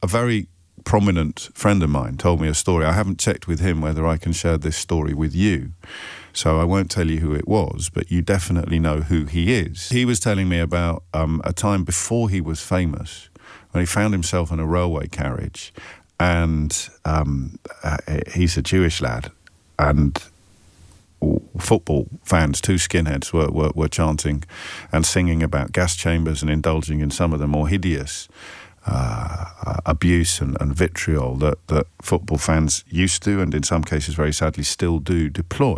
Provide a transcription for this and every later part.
A very prominent friend of mine told me a story. I haven't checked with him whether I can share this story with you, so I won't tell you who it was, but you definitely know who he is. He was telling me about a time before he was famous, when he found himself in a railway carriage, and he's a Jewish lad, and football fans, two skinheads, were chanting and singing about gas chambers and indulging in some of the more hideous abuse and vitriol that football fans used to, and in some cases very sadly still do, deploy.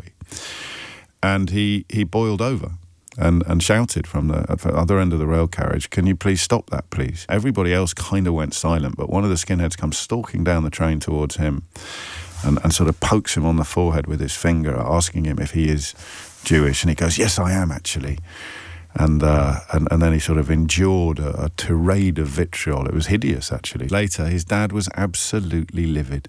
And he boiled over and shouted from the other end of the rail carriage, "Can you please stop that, please?" Everybody else kind of went silent, but one of the skinheads comes stalking down the train towards him and sort of pokes him on the forehead with his finger, asking him if he is Jewish, and he goes, "Yes, I am, actually." And then he sort of endured a tirade of vitriol. It was hideous, actually. Later, his dad was absolutely livid.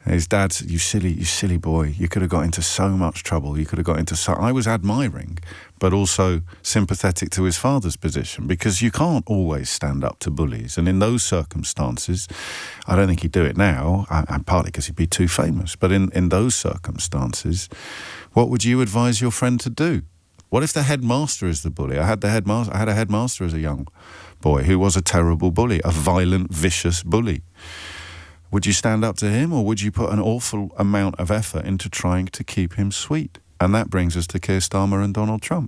His dad said, you silly boy, you could have got into so much trouble. You could have got into so... I was admiring, but also sympathetic to his father's position, because you can't always stand up to bullies. And in those circumstances, I don't think he'd do it now, and partly because he'd be too famous. But in those circumstances, what would you advise your friend to do? What if the headmaster is the bully? I had a headmaster as a young boy who was a terrible bully, a violent, vicious bully. Would you stand up to him, or would you put an awful amount of effort into trying to keep him sweet? And that brings us to Keir Starmer and Donald Trump.